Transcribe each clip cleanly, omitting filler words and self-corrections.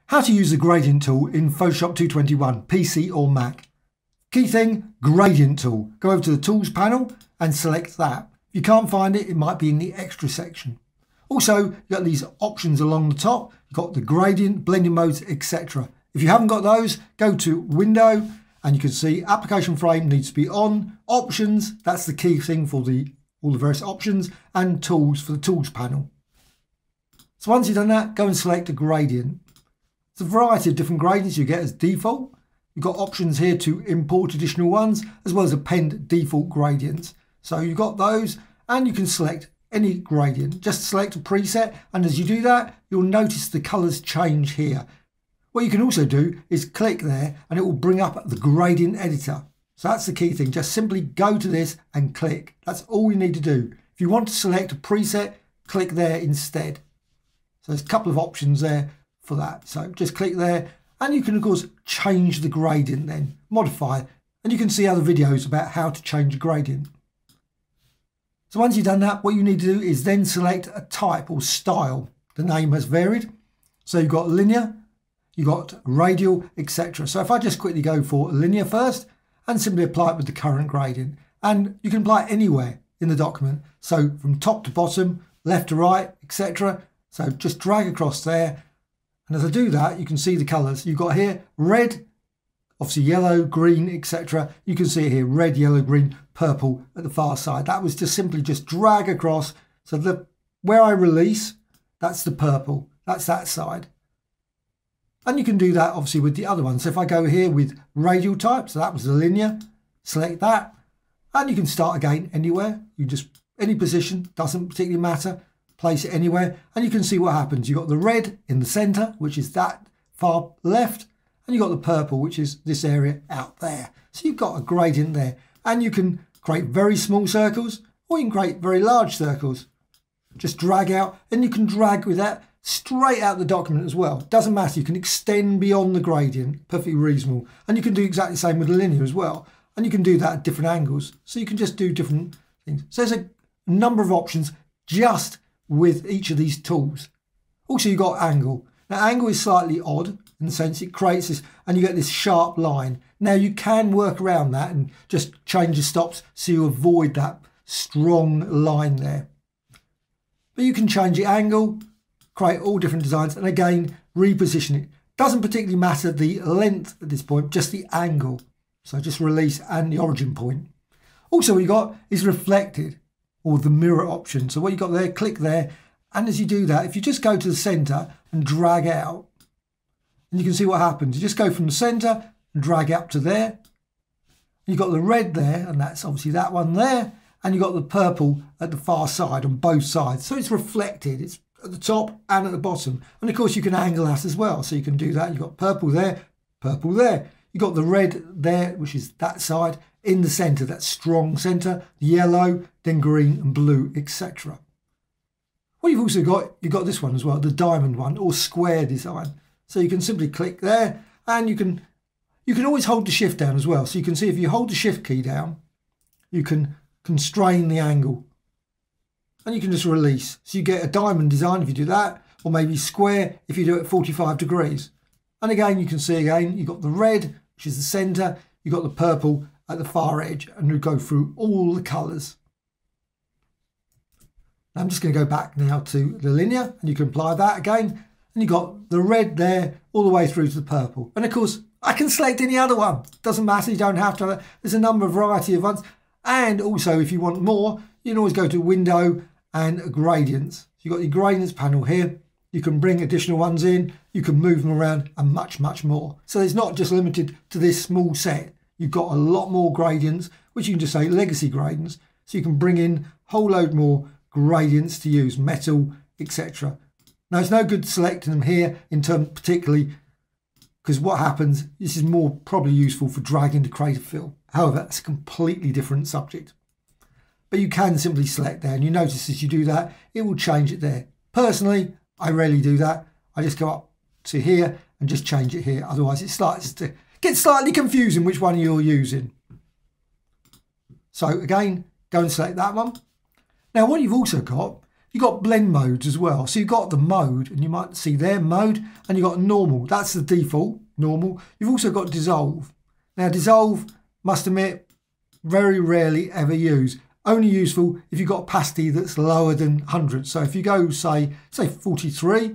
How to use the gradient tool in Photoshop 221, PC or Mac. Key thing, gradient tool. Go over to the tools panel and select that. If you can't find it, it might be in the extra section. Also, you've got these options along the top. You've got the gradient, blending modes, etc. If you haven't got those, go to Window and you can see application frame needs to be on. Options, that's the key thing for all the various options, and tools for the tools panel. So once you've done that, go and select a gradient. There's a variety of different gradients you get as default. You've got options here to import additional ones as well as append default gradients. So you've got those and you can select any gradient. Just select a preset, and as you do that, you'll notice the colours change here. What you can also do is click there and it will bring up the gradient editor. So that's the key thing. Just simply go to this and click. That's all you need to do. If you want to select a preset, click there instead. So there's a couple of options there for that. So just click there and you can of course change the gradient then, modify it, and you can see other videos about how to change a gradient. So once you've done that, what you need to do is then select a type or style. The name has varied. So you've got linear, you've got radial, etc. So if I just quickly go for linear first and simply apply it with the current gradient, and you can apply it anywhere in the document. So from top to bottom, left to right, etc. So just drag across there. And as I do that, you can see the colours. You've got here red, obviously yellow, green, etc. You can see here red, yellow, green, purple at the far side. That was just simply just drag across. So where I release, that's the purple. That's that side. And you can do that obviously with the other one. So if I go here with radial type, so that was the linear, select that. And you can start again anywhere. You just, any position, doesn't particularly matter. Place it anywhere and you can see what happens. You've got the red in the center, which is that far left, and you've got the purple, which is this area out there. So you've got a gradient there, and you can create very small circles or you can create very large circles. Just drag out, and you can drag with that straight out the document as well. Doesn't matter, you can extend beyond the gradient, perfectly reasonable. And you can do exactly the same with the linear as well, and you can do that at different angles. So you can just do different things. So there's a number of options just with each of these tools. Also you've got angle. Now angle is slightly odd in the sense it creates this, and you get this sharp line. Now you can work around that and just change the stops so you avoid that strong line there. But you can change the angle, create all different designs, and again reposition it. Doesn't particularly matter the length at this point, just the angle. So just release and the origin point. Also what you got is reflected, or the mirror option. So what you got there, click there, and as you do that, if you just go to the center and drag out, and you can see what happens. You just go from the center and drag up to there. You've got the red there, and that's obviously that one there, and you've got the purple at the far side on both sides. So it's reflected, it's at the top and at the bottom. And of course you can angle that as well. So you can do that. You've got purple there, purple there. You've got the red there, which is that side, in the center, that strong center, yellow, then green and blue, etc. What you've also got, you've got this one as well, the diamond one or square design. So you can simply click there, and you can always hold the shift down as well. So you can see if you hold the shift key down, you can constrain the angle, and you can just release. So you get a diamond design if you do that, or maybe square if you do it 45 degrees. And again, you can see again, you've got the red, which is the center, you've got the purple at the far edge, and we go through all the colours. I'm just going to go back now to the linear, and you can apply that again, and you've got the red there all the way through to the purple. And of course I can select any other one, doesn't matter, you don't have to. There's a number of variety of ones, and also if you want more, you can always go to Window and Gradients. So you've got your Gradients panel here. You can bring additional ones in, you can move them around, and much more. So it's not just limited to this small set. You've got a lot more gradients, which you can just say legacy gradients. So you can bring in a whole load more gradients to use, metal, etc. Now it's no good selecting them here in terms particularly, because what happens, this is more probably useful for dragging to create a fill. However, that's a completely different subject. But you can simply select there, and you notice as you do that, it will change it there. Personally, I rarely do that. I just go up to here and just change it here. Otherwise it starts to get slightly confusing which one you're using. So again, go and select that one. Now what you've also got You've got blend modes as well. So you've got the mode, and you might see there mode, and you've got normal. That's the default, normal. You've also got dissolve. Now dissolve, must admit, very rarely ever use. Only useful if you've got opacity that's lower than 100. So if you go say 43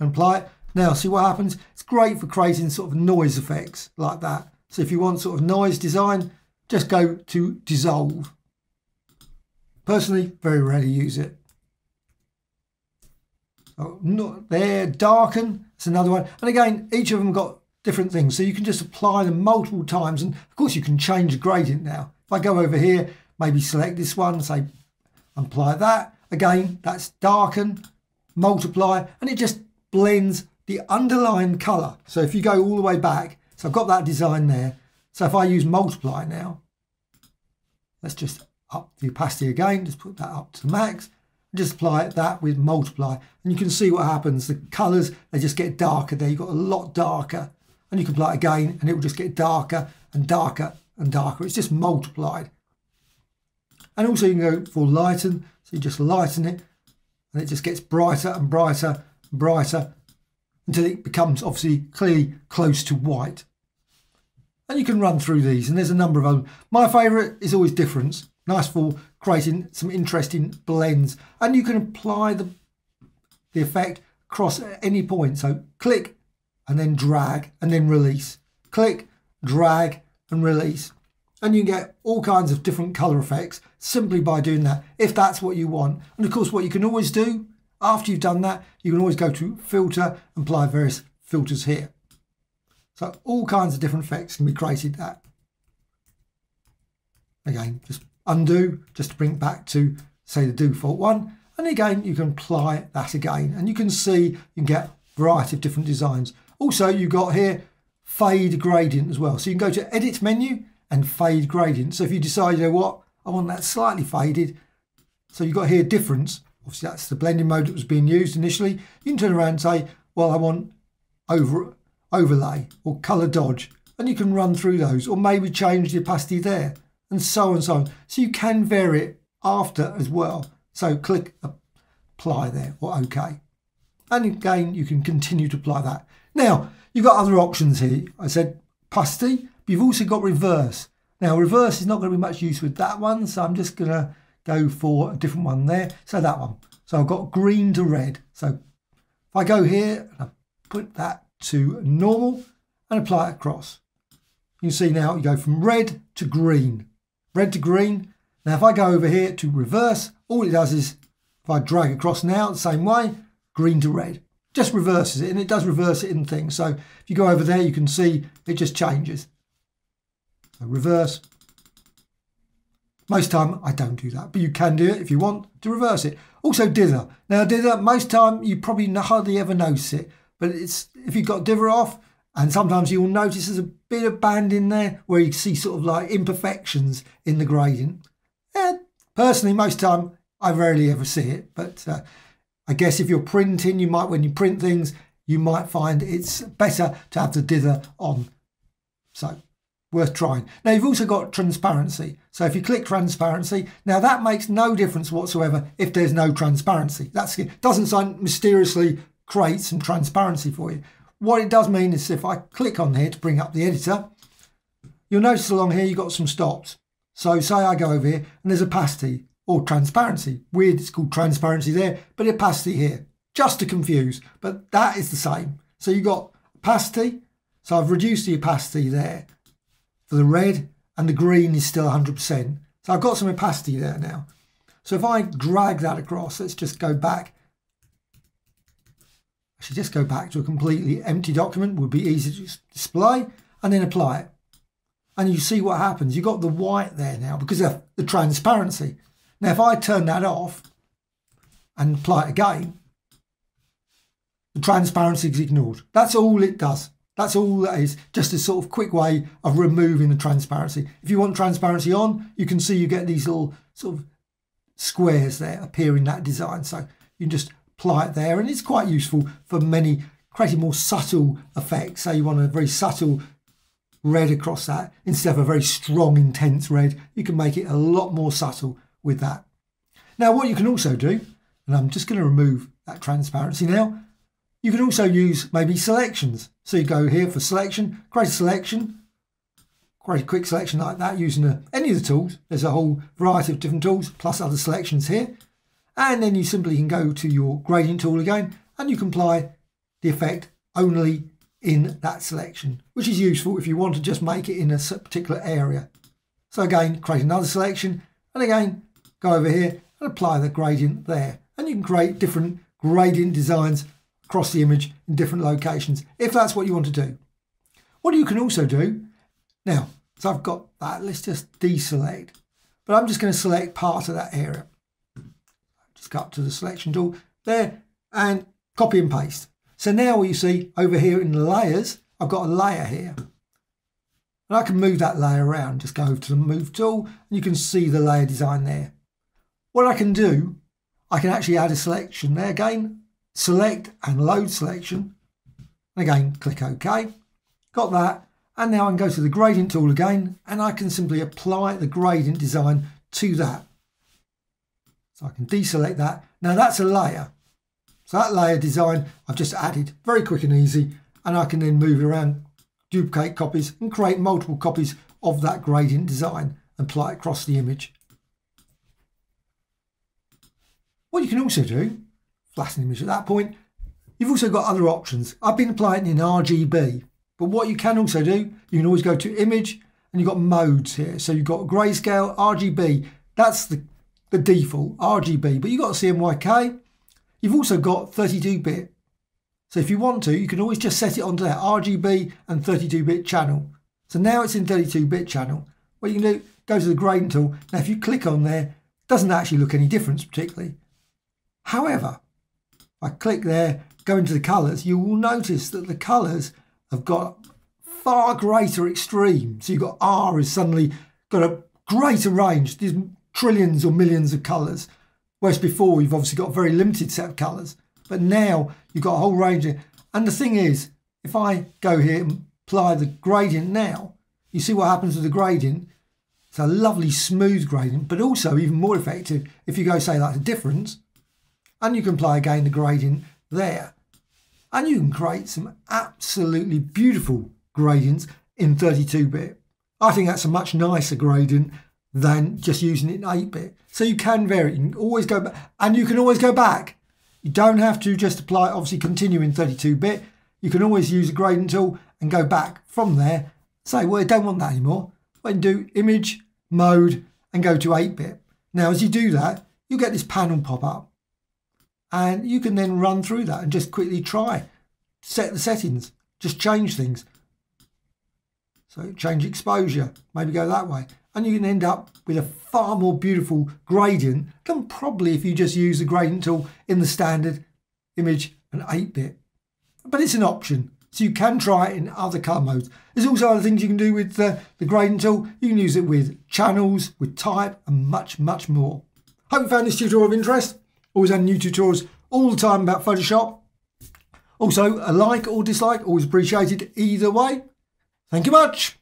and apply it, now see what happens. It's great for creating sort of noise effects like that. So if you want sort of noise design, just go to dissolve. Personally, very rarely use it. Oh, not there, darken, it's another one. And again, each of them got different things. So you can just apply them multiple times. And of course you can change the gradient now. If I go over here, maybe select this one, say apply that. Again, that's darken, multiply, and it just blends the underlying colour. So if you go all the way back, so I've got that design there. So if I use multiply now, let's just up the opacity again, just put that up to the max, and just apply that with multiply. And you can see what happens. The colours, they just get darker there. You've got a lot darker. And you can apply it again, and it will just get darker and darker and darker. It's just multiplied. And also you can go for lighten. So you just lighten it, and it just gets brighter and brighter and brighter until it becomes obviously clearly close to white. And you can run through these, and there's a number of them. My favourite is always difference. Nice for creating some interesting blends. And you can apply the effect across at any point. So click and then drag and then release. Click, drag and release. And you can get all kinds of different colour effects simply by doing that, if that's what you want. And of course, what you can always do after you've done that, you can always go to filter and apply various filters here. So all kinds of different effects can be created that. Again, just undo, just to bring it back to, say, the default one. And again, you can apply that again. And you can see you can get a variety of different designs. Also, you've got here fade gradient as well. So you can go to edit menu and fade gradient. So if you decide, you know what, I want that slightly faded. So you've got here difference. Obviously, that's the blending mode that was being used initially. You can turn around and say, well, I want overlay or color dodge, and you can run through those, or maybe change the opacity there, and so on and so on. So you can vary it after as well. So click apply there or OK. And again, you can continue to apply that. Now, you've got other options here. I said opacity, but you've also got reverse. Now, reverse is not going to be much use with that one, so I'm just going to go for a different one there. So that one. So I've got green to red. So if I go here, and I put that to normal and apply it across. You can see now you go from red to green. Red to green. Now if I go over here to reverse, all it does is, if I drag across now the same way, green to red. Just reverses it, and it does reverse it in things. So if you go over there, you can see it just changes. So reverse. Most time I don't do that, but you can do it if you want to reverse it. Also dither. Now dither, most time you probably hardly ever notice it, but it's, if you've got dither off, and sometimes you'll notice there's a bit of band in there where you see sort of like imperfections in the gradient. And personally, most time I rarely ever see it, but I guess if you're printing, you might, when you print things, you might find it's better to have the dither on. So worth trying. Now you've also got transparency. So if you click transparency, now that makes no difference whatsoever if there's no transparency. It doesn't mysteriously create some transparency for you. What it does mean is if I click on here to bring up the editor, you'll notice along here you've got some stops. So say I go over here and there's opacity or transparency. Weird, it's called transparency there, but opacity here, just to confuse, but that is the same. So you've got opacity. So I've reduced the opacity there for the red, and the green is still 100%. So I've got some opacity there now. So if I drag that across, let's just go back. I should just go back to a completely empty document, would be easy to display, and then apply it. And you see what happens. You've got the white there now because of the transparency. Now if I turn that off and apply it again, the transparency is ignored. That's all it does. That's all that is, just a sort of quick way of removing the transparency. If you want transparency on, you can see you get these little sort of squares there appear in that design. So you can just apply it there, and it's quite useful for many, creating more subtle effects. So you want a very subtle red across that instead of a very strong, intense red. You can make it a lot more subtle with that. Now what you can also do, And I'm just going to remove that transparency now. You can also use maybe selections. So you go here for selection, create a selection, create a quick selection like that using any of the tools. There's a whole variety of different tools plus other selections here. And then you simply can go to your gradient tool again and you can apply the effect only in that selection, which is useful if you want to just make it in a particular area. So again, create another selection and again, go over here and apply the gradient there. And you can create different gradient designs across the image in different locations if that's what you want to do. What you can also do, now, so I've got that, let's just deselect, but I'm just going to select part of that area. Just go up to the selection tool there and copy and paste. So now what you see over here in the layers, I've got a layer here. And I can move that layer around, just go over to the move tool and you can see the layer design there. What I can do, I can actually add a selection there again, select and load selection. And again, click OK. Got that. And now I can go to the gradient tool again and I can simply apply the gradient design to that. So I can deselect that. Now that's a layer. So that layer design I've just added, very quick and easy. And I can then move it around, duplicate copies and create multiple copies of that gradient design and apply it across the image. What you can also do, flatten the image at that point, you've also got other options. I've been applying it in RGB, but what you can also do, you can always go to image and you've got modes here. So you've got grayscale, RGB, that's the default RGB, but you've got CMYK. You've also got 32-bit. So if you want to, you can always just set it onto that RGB and 32-bit channel. So now it's in 32-bit channel. What you can do, go to the gradient tool. Now if you click on there, it doesn't actually look any difference particularly. However, if I click there, go into the colours, you will notice that the colours have got far greater extreme. So you've got R is suddenly got a greater range. There's trillions or millions of colours. Whereas before you've obviously got a very limited set of colours. But now you've got a whole range of, and the thing is, if I go here and apply the gradient now, you see what happens with the gradient. It's a lovely smooth gradient, but also even more effective if you go say like the difference, and you can apply again the gradient there. And you can create some absolutely beautiful gradients in 32-bit. I think that's a much nicer gradient than just using it in 8-bit. So you can vary, you can always go back, and you can always go back. You don't have to just apply, obviously continue in 32-bit. You can always use the gradient tool and go back from there. Say, well, I don't want that anymore. I can do image, mode, and go to 8-bit. Now, as you do that, you get this panel pop up. And you can then run through that and just quickly try, set the settings, just change things. So change exposure, maybe go that way. And you can end up with a far more beautiful gradient than probably if you just use the gradient tool in the standard image and 8-bit. But it's an option, so you can try it in other colour modes. There's also other things you can do with the gradient tool. You can use it with channels, with type, and much, much more. Hope you found this tutorial of interest. Always add new tutorials all the time about Photoshop. Also, a like or dislike, always appreciated either way. Thank you much.